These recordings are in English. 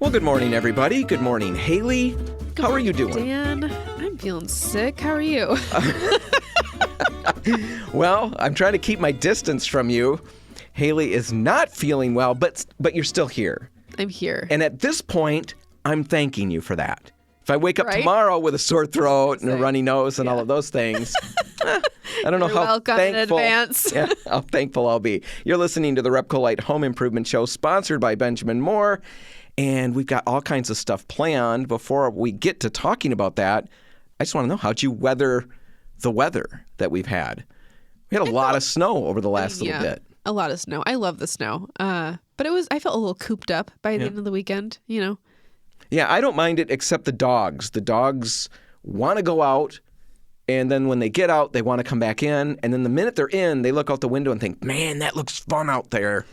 Well, good morning, everybody. Good morning, Hailey. How are you doing? Dan, I'm feeling sick. How are you? Well, I'm trying to keep my distance from you. Hailey is not feeling well, but you're still here. I'm here. And at this point, I'm thanking you for that. If I wake up Right? tomorrow with a sore throat and a runny nose and all of those things, I don't know You're how welcome thankful, in advance. yeah, how thankful I'll be. You're listening to the RepcoLite Home Improvement Show, sponsored by Benjamin Moore. And we've got all kinds of stuff planned. Before we get to talking about that, I just want to know, how'd you weather the weather that we've had? We had a lot of snow over the last little bit. A lot of snow. I love the snow. But I felt a little cooped up by the end of the weekend, you know. Yeah, I don't mind it except the dogs. The dogs want to go out, and then when they get out, they want to come back in. And then the minute they're in, they look out the window and think, man, that looks fun out there.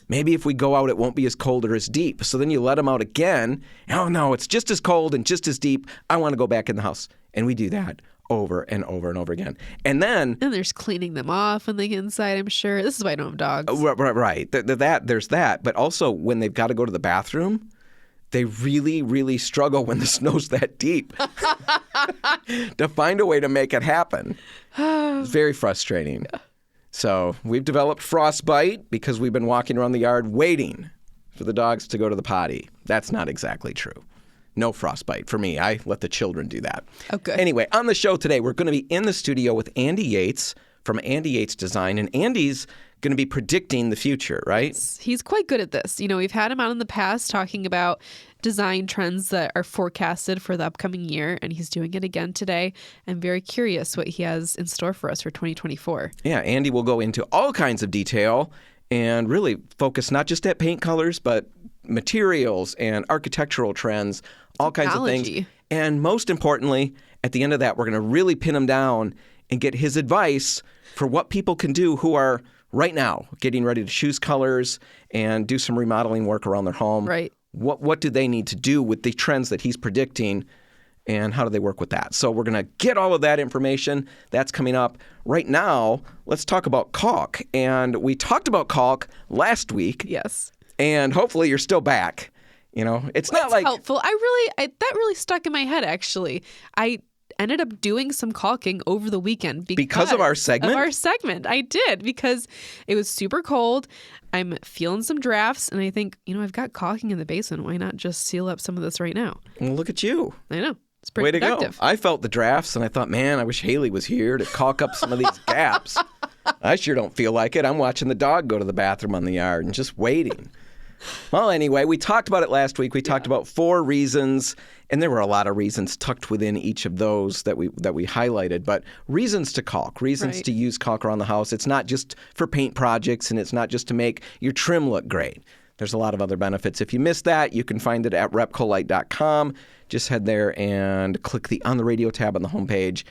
Maybe if we go out, it won't be as cold or as deep. So then you let them out again. Oh, no, it's just as cold and just as deep. I want to go back in the house. And we do that over and over and over again. And then... And there's cleaning them off when they get inside, I'm sure. This is why I don't have dogs. Right. There's that. But also, when they've got to go to the bathroom, they really, really struggle when the snow's that deep to find a way to make it happen. It's very frustrating. So we've developed frostbite because we've been walking around the yard waiting for the dogs to go to the potty. That's not exactly true. No frostbite for me. I let the children do that. Okay. Anyway, on the show today, we're going to be in the studio with Andy Yates from Andy Yates Design. And Andy's going to be predicting the future, right? He's quite good at this. You know, we've had him out in the past talking about design trends that are forecasted for the upcoming year, and he's doing it again today. I'm very curious what he has in store for us for 2024. Yeah, Andy will go into all kinds of detail and really focus not just at paint colors, but materials and architectural trends, all kinds of things. And most importantly, at the end of that, we're going to really pin him down and get his advice for what people can do who are right now getting ready to choose colors and do some remodeling work around their home. Right. What do they need to do with the trends that he's predicting, and how do they work with that? So we're going to get all of that information. That's coming up. Right now, let's talk about caulk. And we talked about caulk last week. Yes. And hopefully you're still back. You know, it's not like helpful. That really stuck in my head, actually. I ended up doing some caulking over the weekend because of our segment. I did, because it was super cold. I'm feeling some drafts, and I think, I've got caulking in the basement. Why not just seal up some of this right now? Well, look at you. I know. It's pretty productive. Way to go. I felt the drafts, and I thought, man, I wish Hailey was here to caulk up some of these gaps. I sure don't feel like it. I'm watching the dog go to the bathroom on the yard and just waiting. Well, anyway, we talked about it last week. We talked about 4 reasons, and there were a lot of reasons tucked within each of those that we highlighted. But reasons to caulk, reasons to use caulk around the house. It's not just for paint projects, and it's not just to make your trim look great. There's a lot of other benefits. If you missed that, you can find it at RepcoLite.com. Just head there and click the On the Radio tab on the homepage.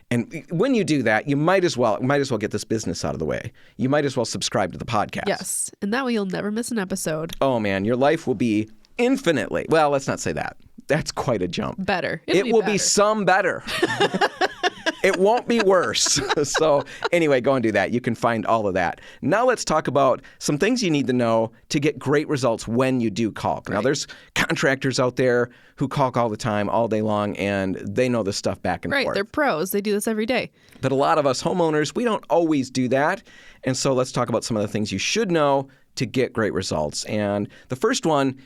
And when you do that, you might as well get this business out of the way. You might as well subscribe to the podcast. Yes, and that way you'll never miss an episode. Oh, man, your life will be infinitely, well, let's not say that. That's quite a jump. Better. It will be some better. It won't be worse. So anyway, go and do that. You can find all of that. Now let's talk about some things you need to know to get great results when you do caulk. Now there's contractors out there who caulk all the time, all day long, and they know this stuff back and forth. Right, they're pros. They do this every day. But a lot of us homeowners, we don't always do that. And so let's talk about some of the things you should know to get great results. And the first one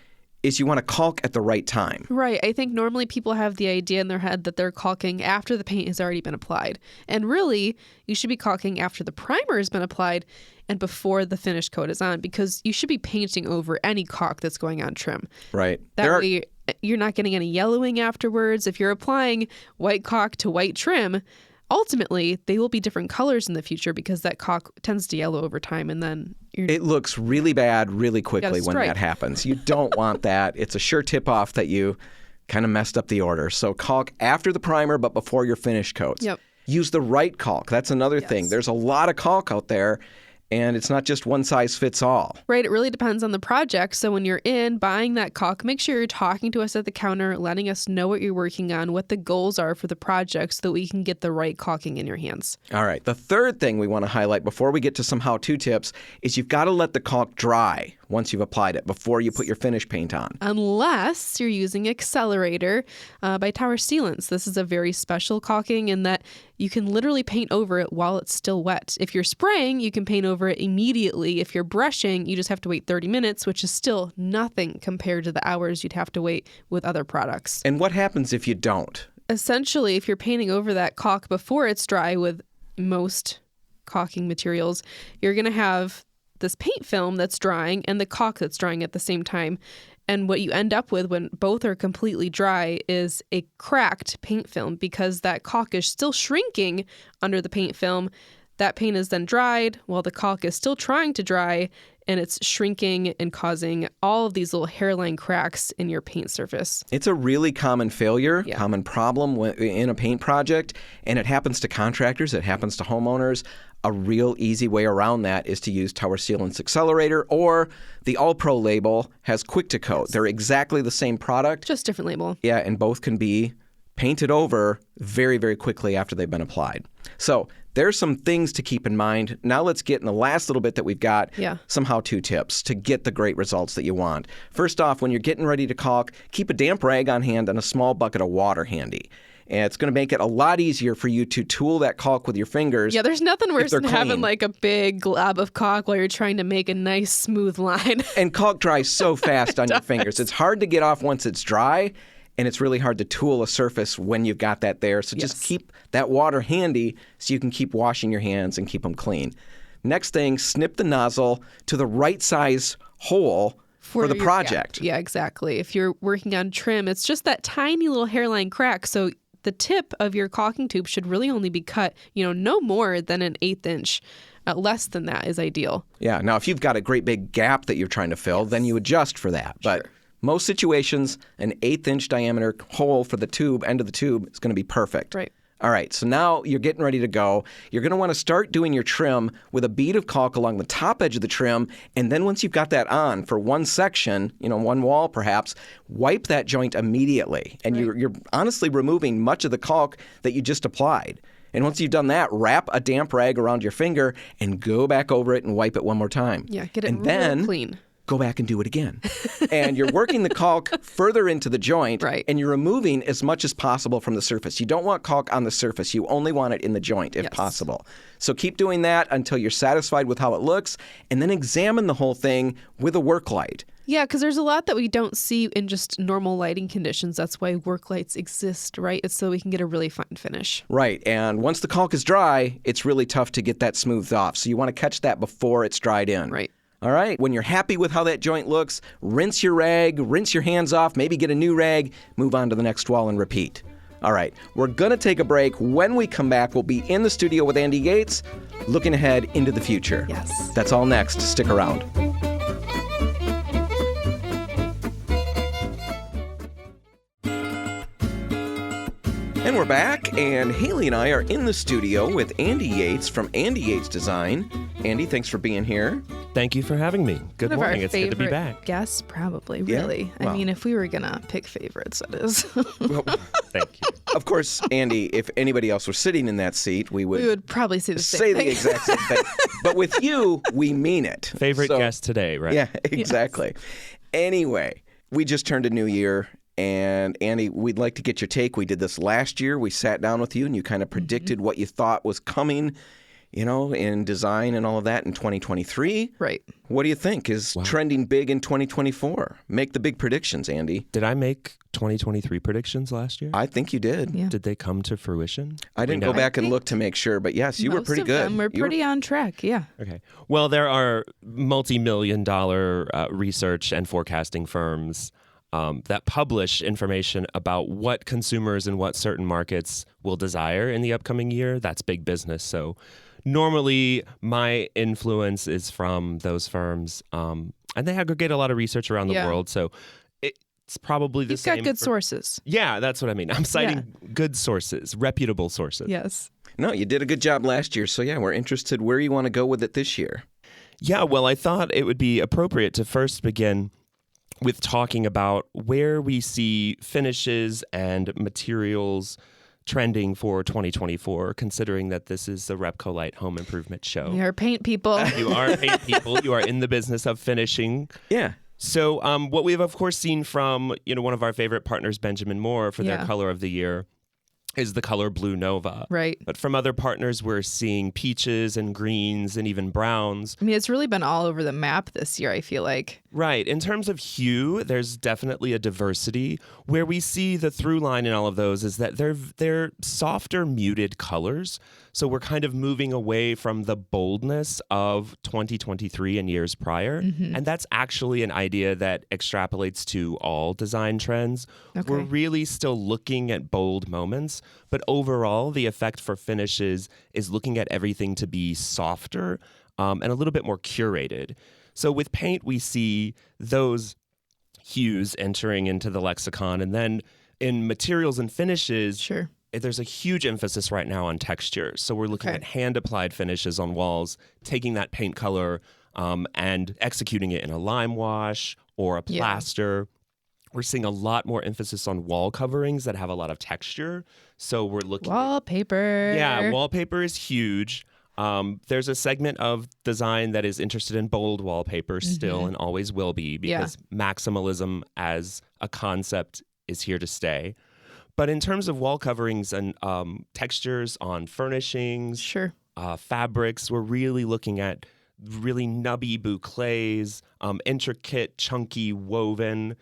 is you want to caulk at the right time. Right. I think normally people have the idea in their head that they're caulking after the paint has already been applied. And really, you should be caulking after the primer has been applied and before the finish coat is on, because you should be painting over any caulk that's going on trim. Right. That way you're not getting any yellowing afterwards. If you're applying white caulk to white trim, ultimately, they will be different colors in the future because that caulk tends to yellow over time, and then it looks really bad really quickly when that happens. You don't want that. It's a sure tip-off that you kind of messed up the order. So caulk after the primer, but before your finish coats. Yep. Use the right caulk. That's another thing. There's a lot of caulk out there, and it's not just one size fits all. Right. It really depends on the project. So when you're buying that caulk, make sure you're talking to us at the counter, letting us know what you're working on, what the goals are for the project so that we can get the right caulking in your hands. All right. The third thing we want to highlight before we get to some how-to tips is you've got to let the caulk dry once you've applied it, before you put your finish paint on. Unless you're using Accelerator by Tower Sealants. This is a very special caulking in that you can literally paint over it while it's still wet. If you're spraying, you can paint over it immediately. If you're brushing, you just have to wait 30 minutes, which is still nothing compared to the hours you'd have to wait with other products. And what happens if you don't? Essentially, if you're painting over that caulk before it's dry with most caulking materials, you're going to have this paint film that's drying and the caulk that's drying at the same time. And what you end up with when both are completely dry is a cracked paint film because that caulk is still shrinking under the paint film. That paint is then dried while the caulk is still trying to dry, and it's shrinking and causing all of these little hairline cracks in your paint surface. It's a really common failure, common problem in a paint project, and it happens to contractors, it happens to homeowners. A real easy way around that is to use Tower Sealants Accelerator, or the All Pro label has Quick to Coat. They're exactly the same product. Just different label. Yeah, and both can be painted over very, very quickly after they've been applied. So there's some things to keep in mind. Now let's get in the last little bit that we've got, some how-to tips to get the great results that you want. First off, when you're getting ready to caulk, keep a damp rag on hand and a small bucket of water handy. And it's going to make it a lot easier for you to tool that caulk with your fingers. Yeah, there's nothing worse than having like a big glob of caulk while you're trying to make a nice smooth line. And caulk dries so fast on your fingers. It's hard to get off once it's dry, and it's really hard to tool a surface when you've got that there. So just keep that water handy so you can keep washing your hands and keep them clean. Next thing, snip the nozzle to the right size hole for the project. Yeah, exactly. If you're working on trim, it's just that tiny little hairline crack. So the tip of your caulking tube should really only be cut, no more than an 1/8 inch. Less than that is ideal. Yeah. Now, if you've got a great big gap that you're trying to fill, then you adjust for that. But most situations, an 1/8 inch diameter hole for the tube, end of the tube, is going to be perfect. Right. All right, so now you're getting ready to go. You're going to want to start doing your trim with a bead of caulk along the top edge of the trim, and then once you've got that on for one section, one wall perhaps, wipe that joint immediately. And you're honestly removing much of the caulk that you just applied. And once you've done that, wrap a damp rag around your finger and go back over it and wipe it one more time. Yeah, get it real clean. Go back and do it again. And you're working the caulk further into the joint, and you're removing as much as possible from the surface. You don't want caulk on the surface. You only want it in the joint if possible. So keep doing that until you're satisfied with how it looks, and then examine the whole thing with a work light. Yeah, because there's a lot that we don't see in just normal lighting conditions. That's why work lights exist, right? It's so we can get a really fine finish. Right, and once the caulk is dry, it's really tough to get that smoothed off. So you want to catch that before it's dried in. Right. All right, when you're happy with how that joint looks, rinse your rag, rinse your hands off, maybe get a new rag, move on to the next wall and repeat. All right, we're going to take a break. When we come back, we'll be in the studio with Andy Yates, looking ahead into the future. Yes. That's all next. Stick around. And we're back, and Hailey and I are in the studio with Andy Yates from Andy Yates Design. Andy, thanks for being here. Thank you for having me. Good morning. It's good to be back. Guests, probably, really. Well, I mean, if we were going to pick favorites, that is. Well, thank you. Of course, Andy, if anybody else were sitting in that seat, we would probably say the same thing. The exact same thing. But with you, we mean it. Favorite guest today, right? Yeah, exactly. Yes. Anyway, we just turned a new year. And Andy, we'd like to get your take. We did this last year. We sat down with you and you kind of predicted what you thought was coming, in design and all of that in 2023. Right. What do you think is trending big in 2024? Make the big predictions, Andy. Did I make 2023 predictions last year? I think you did. Yeah. Did they come to fruition? I didn't go back and look to make sure, but yes, you were pretty good. We're pretty on track, yeah. Okay. Well, there are multi-million-dollar research and forecasting firms that publish information about what consumers in what certain markets will desire in the upcoming year. That's big business. So normally my influence is from those firms, and they aggregate a lot of research around the world. So it's probably the same. You've got good sources. Yeah, that's what I mean. I'm citing good sources, reputable sources. Yes. No, you did a good job last year. So yeah, we're interested where you want to go with it this year. Yeah, well, I thought it would be appropriate to first begin with talking about where we see finishes and materials trending for 2024, considering that this is the RepcoLite home improvement show. We are paint people. You are paint people. You are in the business of finishing. Yeah. So what we've, of course, seen from one of our favorite partners, Benjamin Moore, for their color of the year is the color Blue Nova. Right. But from other partners, we're seeing peaches and greens and even browns. I mean, it's really been all over the map this year, I feel like. Right. In terms of hue, there's definitely a diversity. Where we see the through line in all of those is that they're softer, muted colors. So we're kind of moving away from the boldness of 2023 and years prior. Mm-hmm. And that's actually an idea that extrapolates to all design trends. Okay. We're really still looking at bold moments, but overall, the effect for finishes is looking at everything to be softer and a little bit more curated. So with paint, we see those hues entering into the lexicon. And then in materials and finishes, Sure. there's a huge emphasis right now on texture. So we're looking at hand-applied finishes on walls, taking that paint color and executing it in a lime wash or a plaster. We're seeing a lot more emphasis on wall coverings that have a lot of texture. So we're looking Wallpaper. Yeah, wallpaper is huge. There's a segment of design that is interested in bold wallpaper still and always will be, because maximalism as a concept is here to stay. But in terms of wall coverings and textures on furnishings, Sure. Fabrics, we're really looking at really nubby bouclés, intricate, chunky woven,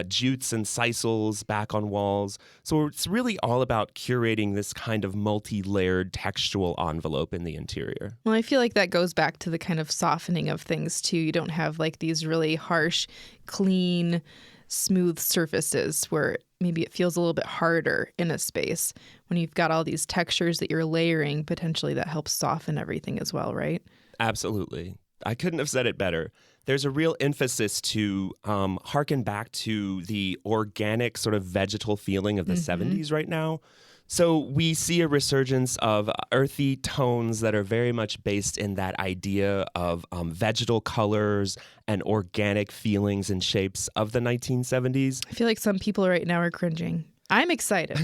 jutes and sisals back on walls. So it's really all about curating this kind of multi-layered textual envelope in the interior. Well, I feel like that goes back to the kind of softening of things, too. You don't have like these really harsh, clean, smooth surfaces where maybe it feels a little bit harder in a space. When you've got all these textures that you're layering, potentially that helps soften everything as well, right? Absolutely. I couldn't have said it better. There's a real emphasis to harken back to the organic sort of vegetal feeling of the 70s right now. So we see a resurgence of earthy tones that are very much based in that idea of vegetal colors and organic feelings and shapes of the 1970s. I feel like some people right now are cringing. I'm excited.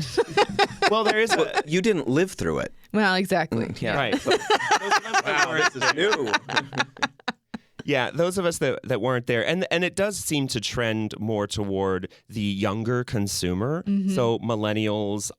Well, there is You didn't live through it. Well, exactly. Yeah. Right. Wow, this is new. Yeah, those of us that weren't there. And it does seem to trend more toward the younger consumer. So millennials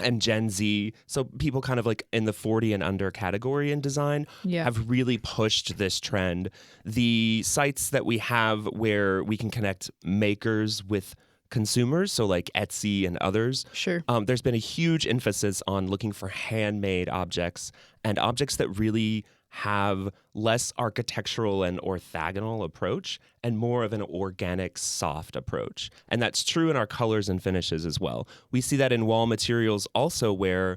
and Gen Z, so people kind of like in the 40 and under category in design have really pushed this trend. The sites that we have where we can connect makers with consumers, so like Etsy and others, Sure. There's been a huge emphasis on looking for handmade objects and objects that really have less architectural and orthogonal approach and more of an organic, soft approach. And that's true in our colors and finishes as well. We see that in wall materials also, where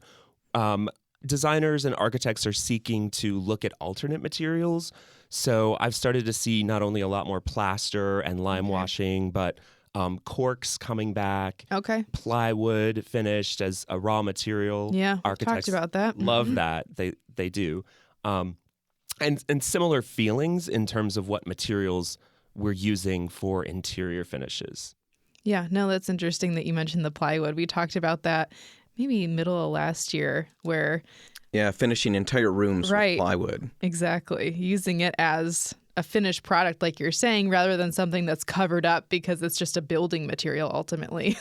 designers and architects are seeking to look at alternate materials. So I've started to see not only a lot more plaster and lime washing, but corks coming back. Okay. Plywood finished as a raw material. Yeah, architects talked about that. love that. They do. And similar feelings in terms of what materials we're using for interior finishes. Yeah, no, that's interesting that you mentioned the plywood. We talked about that maybe middle of last year where... Yeah, finishing entire rooms with plywood. Exactly. Using it as a finished product, like you're saying, rather than something that's covered up because it's just a building material ultimately.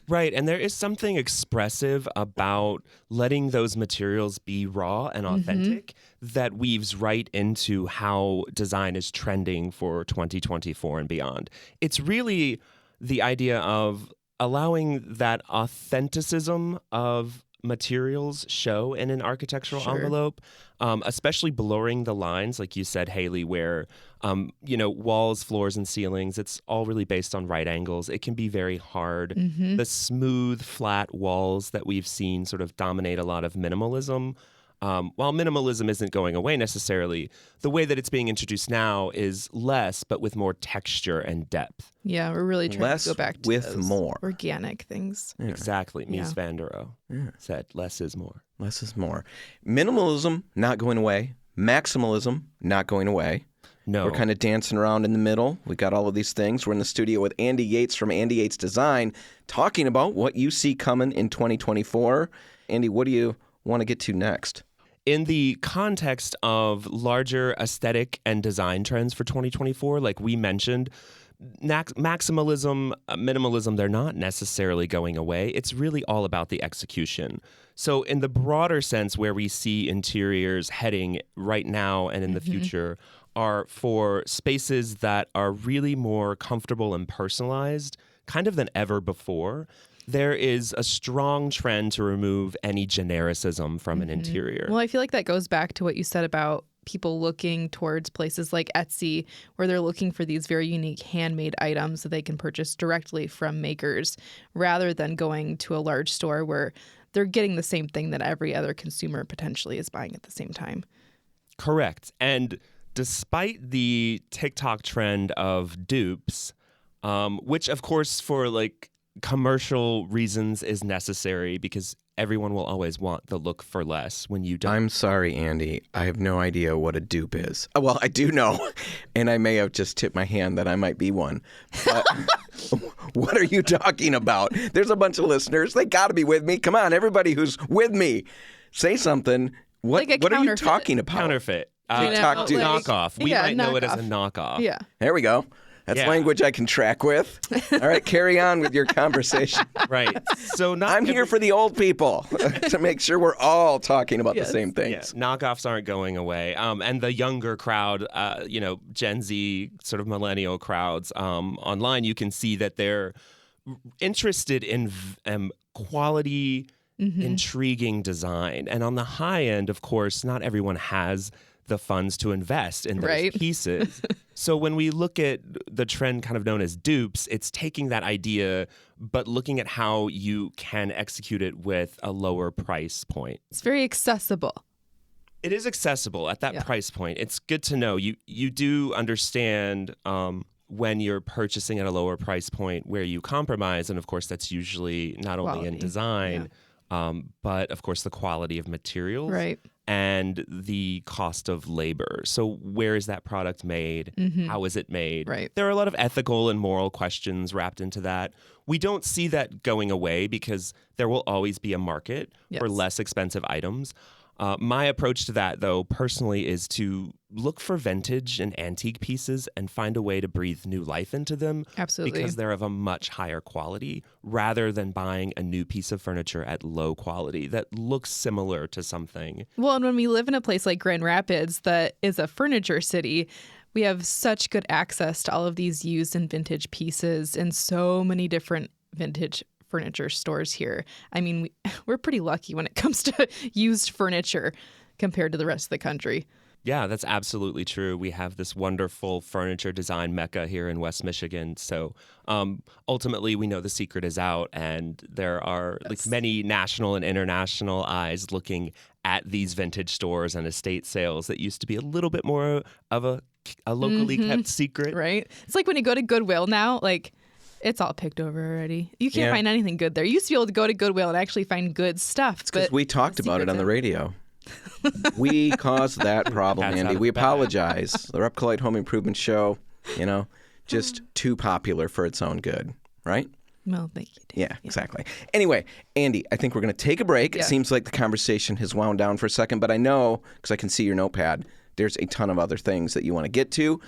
Right. And there is something expressive about letting those materials be raw and authentic that weaves right into how design is trending for 2024 and beyond. It's really the idea of allowing that authenticism of materials show in an architectural envelope, especially blurring the lines, like you said, Hailey, where, walls, floors, and ceilings, it's all really based on right angles. It can be very hard. The smooth, flat walls that we've seen sort of dominate a lot of minimalism. While minimalism isn't going away necessarily, the way that it's being introduced now is less, but with more texture and depth. Yeah, we're really trying Less to go back to with those more. organic things. Yeah. Exactly. Mies van der Rohe said, less is more. Less is more. Minimalism, not going away. Maximalism, not going away. No. We're kind of dancing around in the middle. We got all of these things. We're in the studio with Andy Yates from Andy Yates Design, talking about what you see coming in 2024. Andy, what do you want to get to next? In the context of larger aesthetic and design trends for 2024, like we mentioned, maximalism, minimalism, they're not necessarily going away. It's really all about the execution. So in the broader sense, where we see interiors heading right now and in the future are for spaces that are really more comfortable and personalized, kind of than ever before. There is a strong trend to remove any genericism from an interior. Well, I feel like that goes back to what you said about people looking towards places like Etsy, where they're looking for these very unique handmade items that they can purchase directly from makers, rather than going to a large store where they're getting the same thing that every other consumer potentially is buying at the same time. Correct. And despite the TikTok trend of dupes, which of course for like commercial reasons is necessary because everyone will always want the look for less when you don't. I'm sorry, Andy. I have no idea what a dupe is. Well, I do know, and I may have just tipped my hand that I might be one. But what are you talking about? There's a bunch of listeners. They got to be with me. Come on, everybody who's with me, say something. What are you talking about? Counterfeit. Knockoff. We might know it as a knockoff. Yeah. There we go. That's language I can track with. All right, carry on with your conversation. Right. So I'm here for the old people to make sure we're all talking about the same things. Yeah. Knockoffs aren't going away. And the younger crowd, Gen Z, sort of millennial crowds online, you can see that they're interested in quality, intriguing design. And on the high end, of course, not everyone has the funds to invest in those pieces. So when we look at the trend kind of known as dupes, it's taking that idea, but looking at how you can execute it with a lower price point. It's very accessible. It is accessible at that price point. It's good to know. You do understand when you're purchasing at a lower price point where you compromise. And of course, that's usually not only in design, but of course the quality of materials. Right. And the cost of labor. So where is that product made? How is it made? Right. There are a lot of ethical and moral questions wrapped into that. We don't see that going away because there will always be a market for less expensive items. My approach to that, though, personally, is to look for vintage and antique pieces and find a way to breathe new life into them. Absolutely. Because they're of a much higher quality rather than buying a new piece of furniture at low quality that looks similar to something. Well, and when we live in a place like Grand Rapids that is a furniture city, we have such good access to all of these used and vintage pieces and so many different vintage furniture stores here. I mean, we're pretty lucky when it comes to used furniture compared to the rest of the country. Yeah, that's absolutely true. We have this wonderful furniture design mecca here in West Michigan. So ultimately, we know the secret is out, and there are like many national and international eyes looking at these vintage stores and estate sales that used to be a little bit more of a locally kept secret. Right? It's like when you go to Goodwill now, like, it's all picked over already. You can't find anything good there. You used to be able to go to Goodwill and actually find good stuff. It's because we talked about it on the radio. We caused that problem, Andy. We apologize. The RepcoLite Home Improvement Show, just too popular for its own good, right? Well, thank you, Dave. Yeah, exactly. Anyway, Andy, I think we're going to take a break. It seems like the conversation has wound down for a second, but I know, because I can see your notepad, there's a ton of other things that you want to get to.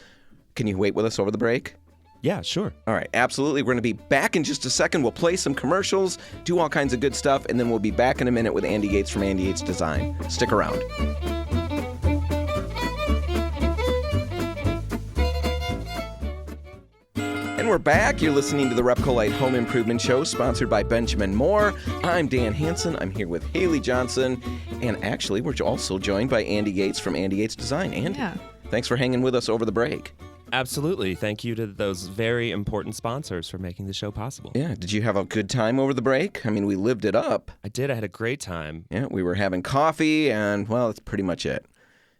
Can you wait with us over the break? Yeah, sure. All right, absolutely. We're going to be back in just a second. We'll play some commercials, do all kinds of good stuff, and then we'll be back in a minute with Andy Yates from Andy Yates Design. Stick around. And we're back. You're listening to the RepcoLite Home Improvement Show, sponsored by Benjamin Moore. I'm Dan Hansen. I'm here with Hailey Johnson. And actually, we're also joined by Andy Yates from Andy Yates Design. Andy, thanks for hanging with us over the break. Absolutely. Thank you to those very important sponsors for making the show possible. Yeah. Did you have a good time over the break? I mean, we lived it up. I did. I had a great time. Yeah, we were having coffee, and, well, that's pretty much it.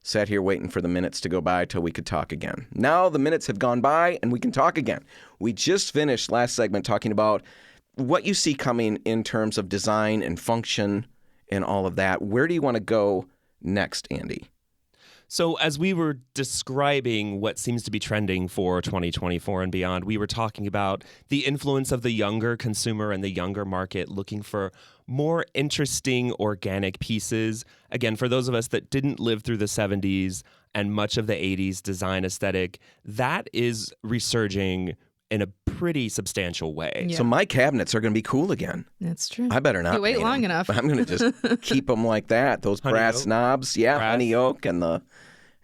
Sat here waiting for the minutes to go by till we could talk again. Now the minutes have gone by, and we can talk again. We just finished last segment talking about what you see coming in terms of design and function and all of that. Where do you want to go next, Andy? So as we were describing what seems to be trending for 2024 and beyond, we were talking about the influence of the younger consumer and the younger market looking for more interesting organic pieces. Again, for those of us that didn't live through the 70s and much of the 80s design aesthetic, that is resurging in a pretty substantial way. Yeah. So my cabinets are going to be cool again. That's true. I better not You wait paint long 'em. enough. I'm going to just keep them like that. Those Honey brass oak? knobs. Yeah, Brass. honey oak and the,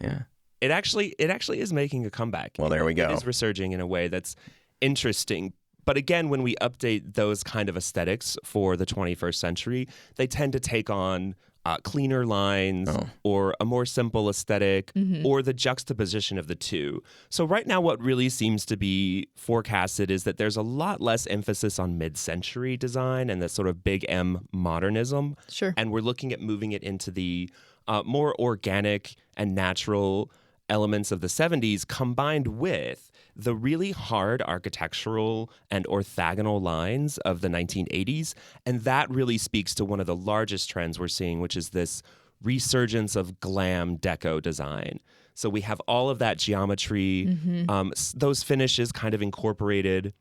yeah. It actually is making a comeback. Well, there we go. It is resurging in a way that's interesting. But again, when we update those kind of aesthetics for the 21st century, they tend to take on cleaner lines or a more simple aesthetic or the juxtaposition of the two. So right now, what really seems to be forecasted is that there's a lot less emphasis on mid-century design and that sort of big M modernism. Sure. And we're looking at moving it into the more organic and natural elements of the 70s combined with the really hard architectural and orthogonal lines of the 1980s. And that really speaks to one of the largest trends we're seeing, which is this resurgence of glam deco design. So we have all of that geometry, those finishes kind of incorporated,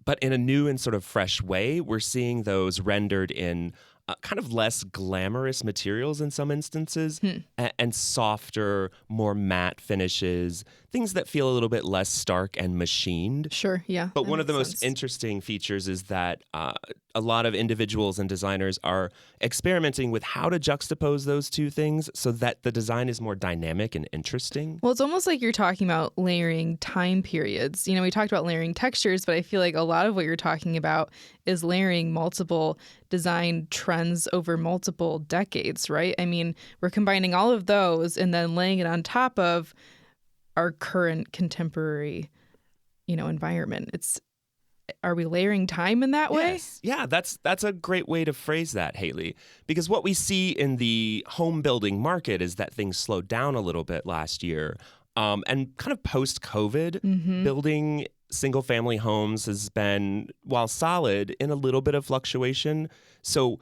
but in a new and sort of fresh way. We're seeing those rendered in kind of less glamorous materials in some instances and softer, more matte finishes, things that feel a little bit less stark and machined. Sure, yeah. But that one of the makes most sense. interesting features is that a lot of individuals and designers are experimenting with how to juxtapose those two things so that the design is more dynamic and interesting. Well, it's almost like you're talking about layering time periods. You know, we talked about layering textures, but I feel like a lot of what you're talking about is layering multiple design trends over multiple decades, right? I mean, we're combining all of those and then laying it on top of our current contemporary, environment. Are we layering time in that way? Yes. Yeah, that's a great way to phrase that, Hailey. Because what we see in the home building market is that things slowed down a little bit last year. And kind of post-COVID, building single-family homes has been, while solid, in a little bit of fluctuation. So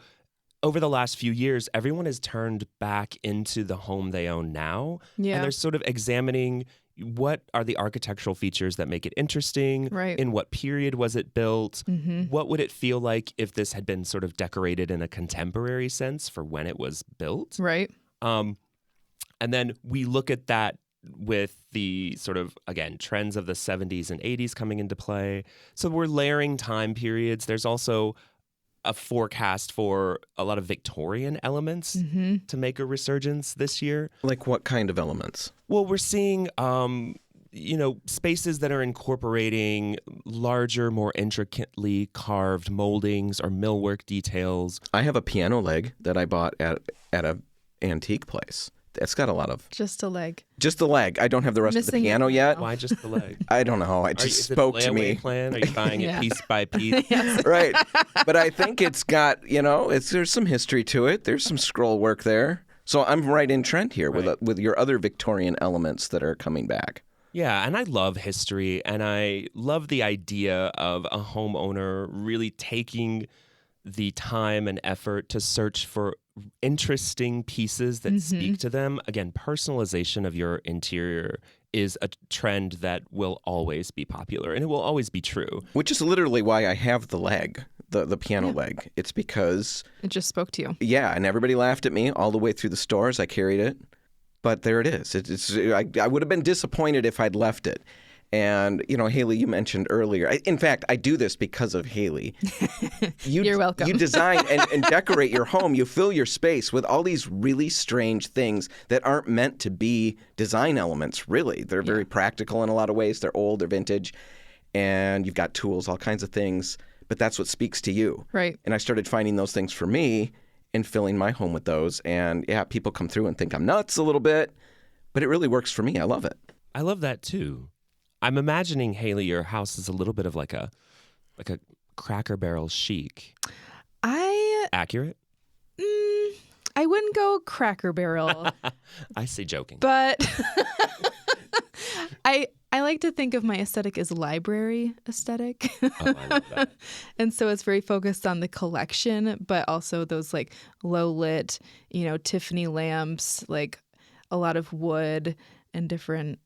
over the last few years, everyone has turned back into the home they own now. Yeah. And they're sort of examining what are the architectural features that make it interesting? Right. In what period was it built? What would it feel like if this had been sort of decorated in a contemporary sense for when it was built? Right. And then we look at that with the sort of, again, trends of the 70s and 80s coming into play. So we're layering time periods. There's also a forecast for a lot of Victorian elements to make a resurgence this year. Like what kind of elements? Well, we're seeing, spaces that are incorporating larger, more intricately carved moldings or millwork details. I have a piano leg that I bought at an antique place. It's got a lot of... Just a leg. Just the leg. I don't have the rest of the Missing it piano yet. Why just the leg? I don't know. It just spoke to me. Plan? Are you buying it Yeah. piece by piece? Right. But I think it's got, there's some history to it. There's some scroll work there. So I'm right in trend here with your other Victorian elements that are coming back. Yeah, and I love history, and I love the idea of a homeowner really taking the time and effort to search for interesting pieces that speak to them. Again, personalization of your interior is a trend that will always be popular, and it will always be true. Which is literally why I have the leg, the piano leg. It's because... It just spoke to you. Yeah, and everybody laughed at me all the way through the stores. I carried it. But there it is. I would have been disappointed if I'd left it. And, Hailey, you mentioned earlier. In fact, I do this because of Hailey. You're welcome. You design and decorate your home. You fill your space with all these really strange things that aren't meant to be design elements, really. They're very practical in a lot of ways. They're old, they're vintage. And you've got tools, all kinds of things. But that's what speaks to you. Right. And I started finding those things for me and filling my home with those. And, people come through and think I'm nuts a little bit. But it really works for me. I love it. I love that, too. I'm imagining, Hailey, your house is a little bit of like a Cracker Barrel chic. Accurate? I wouldn't go Cracker Barrel, I say joking. but I like to think of my aesthetic as library aesthetic. Oh, I love that. And so it's very focused on the collection, but also those like low lit, Tiffany lamps, like a lot of wood and different,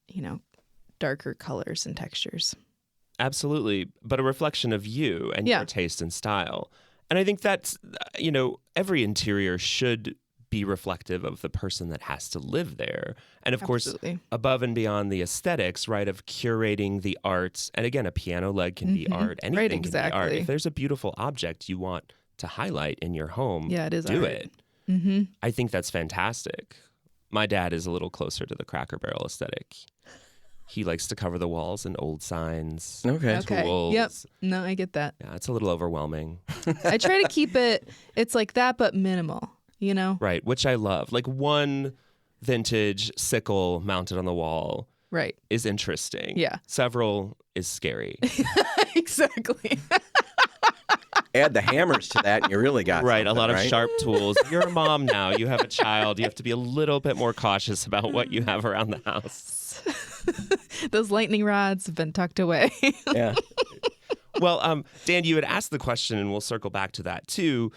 darker colors and textures. Absolutely. But a reflection of you and your taste and style. And I think that's, every interior should be reflective of the person that has to live there. And of course, above and beyond the aesthetics, right, of curating the art. And again, a piano leg can be art. Anything can be art. If there's a beautiful object you want to highlight in your home, it is do art. it. Mm-hmm. I think that's fantastic. My dad is a little closer to the Cracker Barrel aesthetic. He likes to cover the walls in old signs, tools. Yep. No, I get that. Yeah, it's a little overwhelming. I try to keep it's like that, but minimal, Right, which I love. Like one vintage sickle mounted on the wall is interesting. Yeah. Several is scary. Exactly. Add the hammers to that and you really got right, a lot of right? sharp tools. You're a mom now. You have a child. You have to be a little bit more cautious about what you have around the house. Those lightning rods have been tucked away. Yeah. Well, Dan, you had asked the question, and we'll circle back to that too.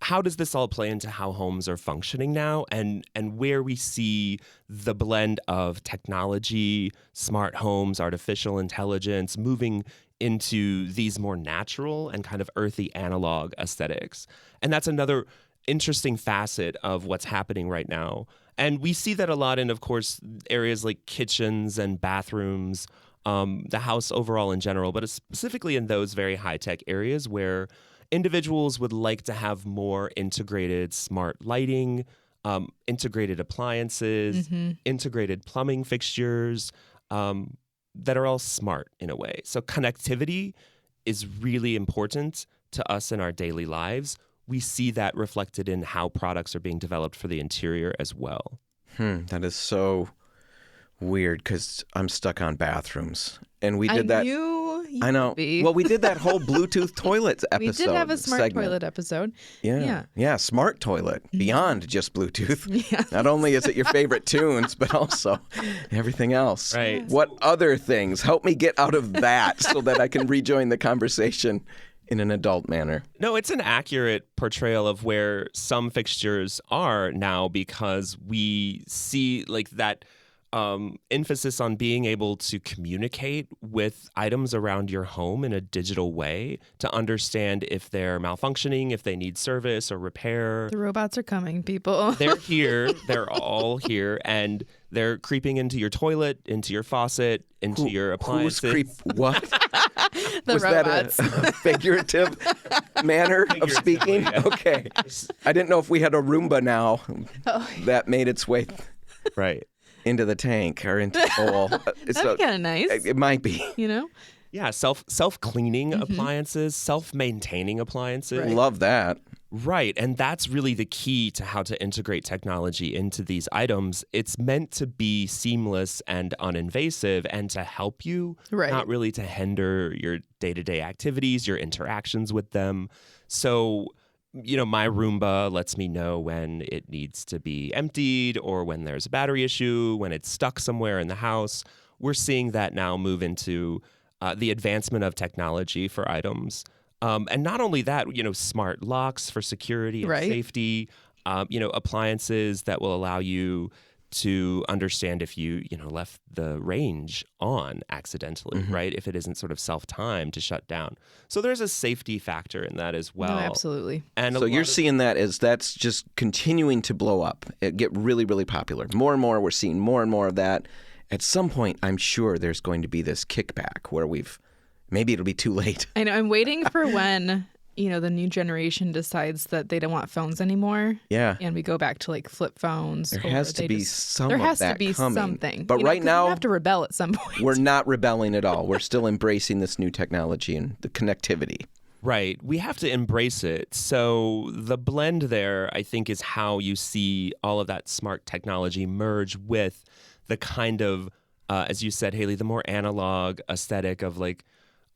How does this all play into how homes are functioning now, and where we see the blend of technology, smart homes, artificial intelligence moving into these more natural and kind of earthy analog aesthetics? And that's another interesting facet of what's happening right now. And we see that a lot in, of course, areas like kitchens and bathrooms, the house overall in general, but specifically in those very high-tech areas where individuals would like to have more integrated smart lighting, integrated appliances, integrated plumbing fixtures that are all smart in a way. So connectivity is really important to us in our daily lives. We see that reflected in how products are being developed for the interior as well. That is so weird because I'm stuck on bathrooms. And we did that. I know. Well, we did that whole Bluetooth toilet episode. We did have a smart segment. toilet episode. Yeah, smart toilet. Beyond just Bluetooth. Yeah. Not only is it your favorite tunes, but also everything else. Right. What other things? Help me get out of that so that I can rejoin the conversation in an adult manner. No, it's an accurate portrayal of where some fixtures are now, because we see like that emphasis on being able to communicate with items around your home in a digital way to understand if they're malfunctioning, if they need service or repair. The robots are coming, people. They're here. They're all here. And they're creeping into your toilet, into your faucet, into your appliances. What? The Was robots. that a figurative manner of speaking? Yeah. Okay. I didn't know if we had a Roomba now that made its way into the tank or into the bowl. That'd be kind of nice. It might be. Yeah, self-cleaning appliances, self-maintaining appliances. Right. Love that. Right, and that's really the key to how to integrate technology into these items. It's meant to be seamless and uninvasive and to help you, not really to hinder your day-to-day activities, your interactions with them. So, my Roomba lets me know when it needs to be emptied or when there's a battery issue, when it's stuck somewhere in the house. We're seeing that now move into the advancement of technology for items. And not only that, smart locks for security and safety, appliances that will allow you to understand if you, left the range on accidentally, right? If it isn't sort of self-timed to shut down. So there's a safety factor in that as well. No, absolutely. And so you're seeing that as that's just continuing to blow up, it get really, really popular. More and more, we're seeing more and more of that. At some point, I'm sure there's going to be this kickback where maybe it'll be too late. I know. I'm waiting for when, the new generation decides that they don't want phones anymore. Yeah. And we go back to like flip phones. There has to be some there of has that to be coming. something. But right now, we have to rebel at some point. We're not rebelling at all. We're still embracing this new technology and the connectivity. Right. We have to embrace it. So the blend there, I think, is how you see all of that smart technology merge with the kind of, as you said, Hailey, the more analog aesthetic of like,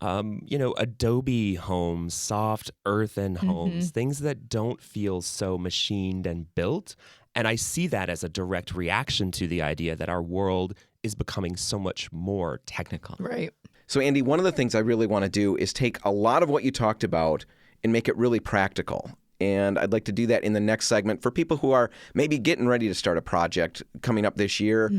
Adobe homes, soft earthen homes, things that don't feel so machined and built. And I see that as a direct reaction to the idea that our world is becoming so much more technical. Right. So, Andy, one of the things I really want to do is take a lot of what you talked about and make it really practical. and I'd like to do that in the next segment for people who are maybe getting ready to start a project coming up this year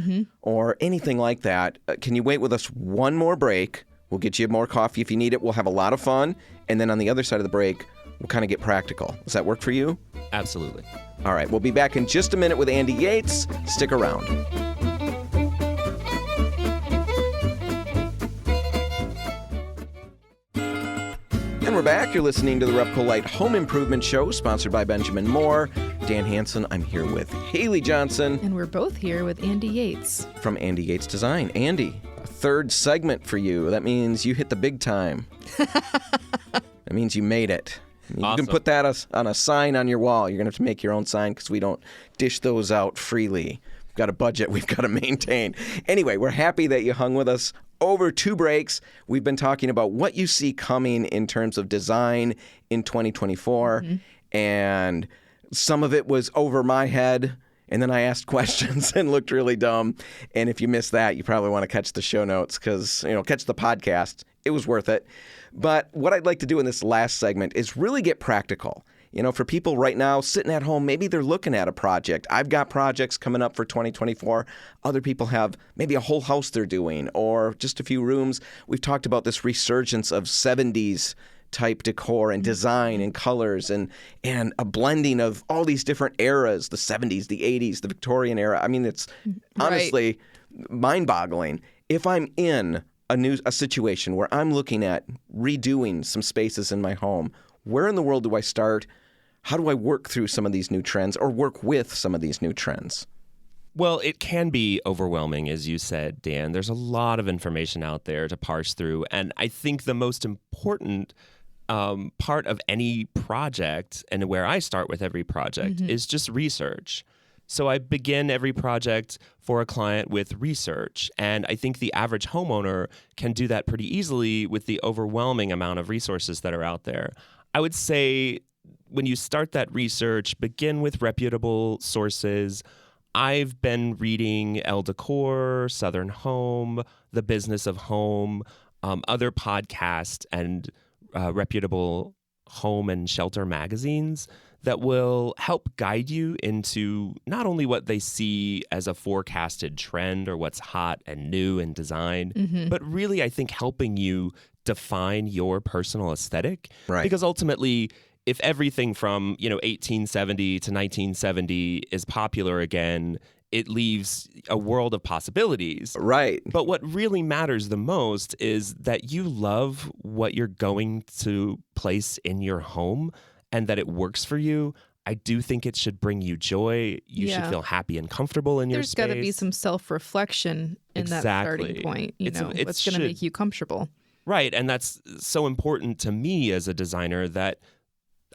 or anything like that. Can you wait with us one more break? We'll get you more coffee if you need it. We'll have a lot of fun. And then on the other side of the break, we'll kind of get practical. Does that work for you? Absolutely. All right. We'll be back in just a minute with Andy Yates. Stick around. And we're back. You're listening to the RepcoLite Home Improvement Show, sponsored by Benjamin Moore. Dan Hansen. I'm here with Hailey Johnson. And we're both here with Andy Yates. From Andy Yates Design. Andy, a third segment for you. That means you hit the big time. That means you made it. You Awesome. can put that on a sign on your wall. You're going to have to make your own sign because we don't dish those out freely. We've got a budget we've got to maintain. Anyway, we're happy that you hung with us over 2 breaks. We've been talking about what you see coming in terms of design in 2024. And some of it was over my head. And then I asked questions and looked really dumb. And if you missed that, you probably want to catch the show notes because, catch the podcast. It was worth it. But what I'd like to do in this last segment is really get practical. For people right now sitting at home, maybe they're looking at a project. I've got projects coming up for 2024. Other people have maybe a whole house they're doing or just a few rooms. We've talked about this resurgence of 70s type decor and design and colors and a blending of all these different eras, the 70s, the 80s, the Victorian era. I mean, it's honestly mind-boggling. If I'm in a situation where I'm looking at redoing some spaces in my home, where in the world do I start? How do I work through some of these new trends or work with some of these new trends? Well, it can be overwhelming, as you said, Dan. There's a lot of information out there to parse through. And I think the most important part of any project, and where I start with every project, is just research. So I begin every project for a client with research. And I think the average homeowner can do that pretty easily with the overwhelming amount of resources that are out there. I would say when you start that research, begin with reputable sources. I've been reading Elle Decor, Southern Home, The Business of Home, other podcasts and reputable home and shelter magazines that will help guide you into not only what they see as a forecasted trend or what's hot and new in design, but really, I think, helping you define your personal aesthetic. Right. Because ultimately, if everything from 1870 to 1970 is popular again, it leaves a world of possibilities. Right. But what really matters the most is that you love what you're going to place in your home and that it works for you. I do think it should bring you joy. You should feel happy and comfortable in your space. There's got to be some self-reflection in that starting point. What's going to make you comfortable. Right. And that's so important to me as a designer that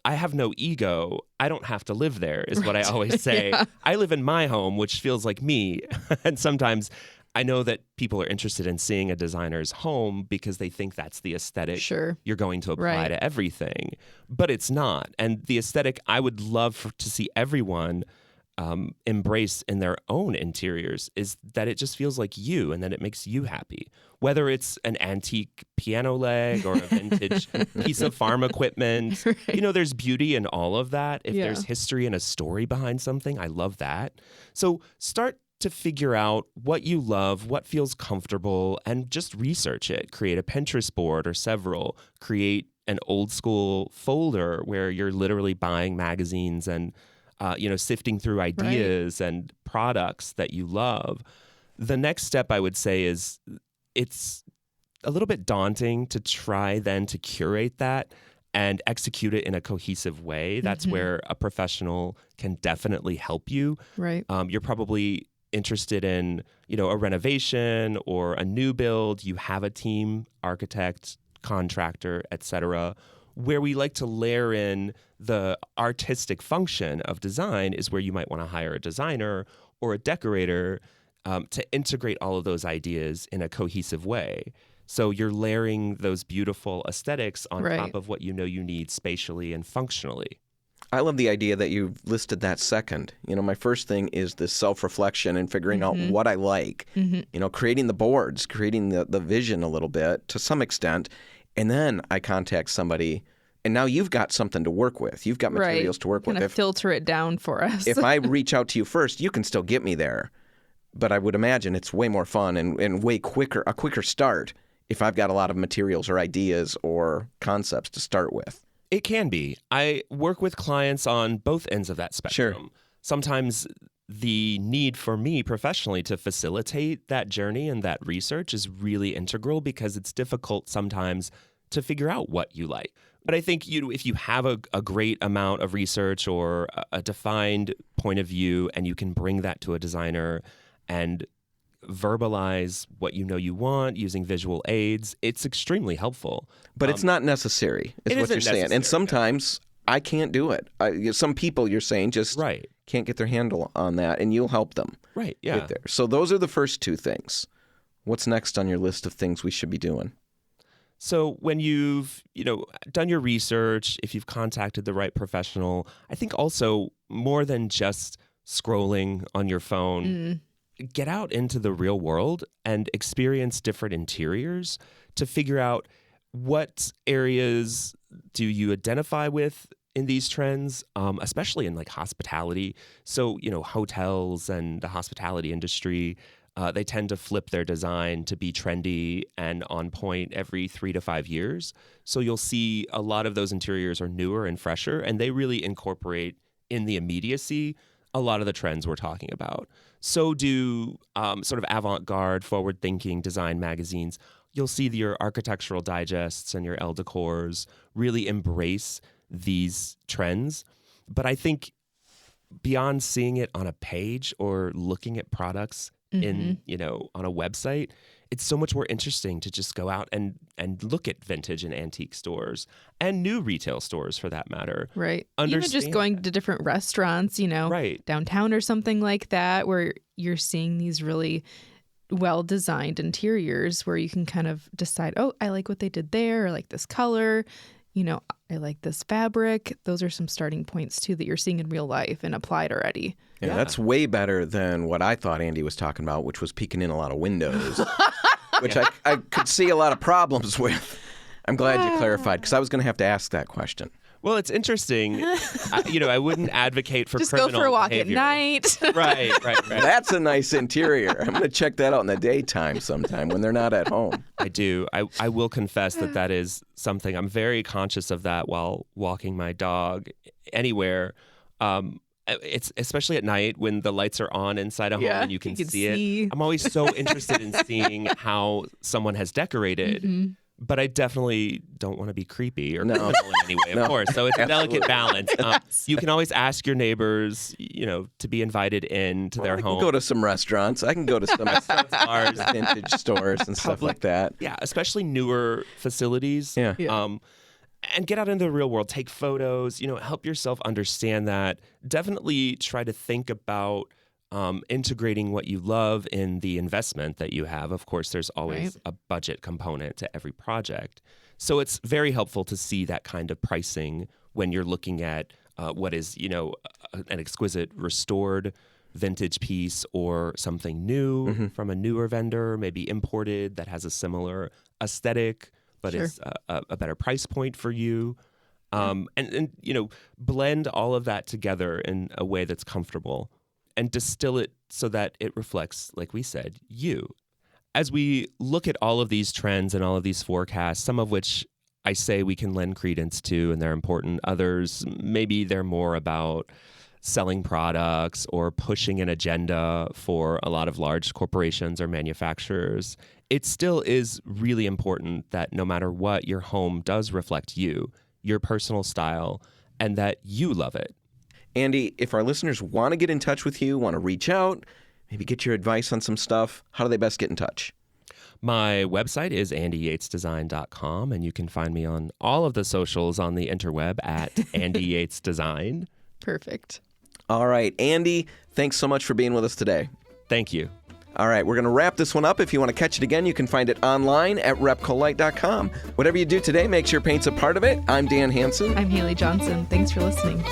I have no ego. I don't have to live there, is what I always say. I live in my home, which feels like me. And sometimes I know that people are interested in seeing a designer's home because they think that's the aesthetic you're going to apply to everything. But it's not. And the aesthetic I would love to see everyone embrace in their own interiors is that it just feels like you and that it makes you happy. Whether it's an antique piano leg or a vintage piece of farm equipment, there's beauty in all of that. If there's history and a story behind something, I love that. So start to figure out what you love, what feels comfortable, and just research it. Create a Pinterest board or several. Create an old school folder where you're literally buying magazines and sifting through ideas and products that you love. The next step I would say is it's a little bit daunting to try then to curate that and execute it in a cohesive way. That's where a professional can definitely help you. Right. You're probably interested in, a renovation or a new build. You have a team, architect, contractor, etc. Where we like to layer in the artistic function of design is where you might want to hire a designer or a decorator to integrate all of those ideas in a cohesive way. So you're layering those beautiful aesthetics on top of what you need spatially and functionally. I love the idea that you've listed that second. My first thing is this self-reflection and figuring out what I like. Creating the boards, creating the vision a little bit to some extent. And then I contact somebody And now you've got something to work with. You've got materials to work with. Kind of filter it down for us. If I reach out to you first, you can still get me there. But I would imagine it's way more fun and way quicker, a quicker start if I've got a lot of materials or ideas or concepts to start with. It can be. I work with clients on both ends of that spectrum. Sure. Sometimes the need for me professionally to facilitate that journey and that research is really integral because it's difficult sometimes to figure out what you like. But I think if you have a great amount of research or a defined point of view and you can bring that to a designer and verbalize what you want using visual aids, it's extremely helpful. But it's not necessary, is what you're saying. And sometimes I can't do it. Some people, you're saying, just can't get their handle on that, and you'll help them get there. So those are the first two things. What's next on your list of things we should be doing? So when you've done your research, if you've contacted the right professional, I think also more than just scrolling on your phone, get out into the real world and experience different interiors to figure out what areas do you identify with in these trends, especially in like hospitality. So, hotels and the hospitality industry, they tend to flip their design to be trendy and on point every 3 to 5 years. So you'll see a lot of those interiors are newer and fresher, and they really incorporate in the immediacy a lot of the trends we're talking about. So do sort of avant-garde, forward-thinking design magazines. You'll see your Architectural Digests and your Elle Decors really embrace these trends. But I think beyond seeing it on a page or looking at products in on a website, it's so much more interesting to just go out and look at vintage and antique stores and new retail stores for that matter. Right. Even just going to different restaurants, downtown or something like that, where you're seeing these really well-designed interiors where you can kind of decide, oh, I like what they did there, or like this color, I like this fabric. Those are some starting points too that you're seeing in real life and applied already. Yeah, that's way better than what I thought Andy was talking about, which was peeking in a lot of windows, which I could see a lot of problems with. I'm glad you clarified, because I was going to have to ask that question. Well, it's interesting. I wouldn't advocate for just criminal go for a walk behavior. at night. Right. That's a nice interior. I'm going to check that out in the daytime sometime when they're not at home. I do. I will confess that is something I'm very conscious of that while walking my dog anywhere. It's especially at night when the lights are on inside a home and you can see it. I'm always so interested in seeing how someone has decorated. But I definitely don't want to be creepy or criminal in any way, of course. So it's a delicate balance. You can always ask your neighbors, to be invited into their home. I can go to some restaurants. I can go to some bars, vintage stores and stuff like that. Yeah, especially newer facilities. Yeah. And get out into the real world. Take photos. Help yourself understand that. Definitely try to think about integrating what you love in the investment that you have. Of course, there's always a budget component to every project. So it's very helpful to see that kind of pricing when you're looking at what is, an exquisite restored vintage piece or something new from a newer vendor, maybe imported, that has a similar aesthetic, but is a better price point for you. And blend all of that together in a way that's comfortable. And distill it so that it reflects, like we said, you. As we look at all of these trends and all of these forecasts, some of which I say we can lend credence to and they're important, others, maybe they're more about selling products or pushing an agenda for a lot of large corporations or manufacturers. It still is really important that no matter what, your home does reflect you, your personal style, and that you love it. Andy, if our listeners want to get in touch with you, want to reach out, maybe get your advice on some stuff, how do they best get in touch? My website is andyyatesdesign.com, and you can find me on all of the socials on the interweb at Andy Yates Design. Perfect. All right, Andy, thanks so much for being with us today. Thank you. All right, we're going to wrap this one up. If you want to catch it again, you can find it online at RepcoLite.com. Whatever you do today, make sure paint's a part of it. I'm Dan Hansen. I'm Hailey Johnson. Thanks for listening.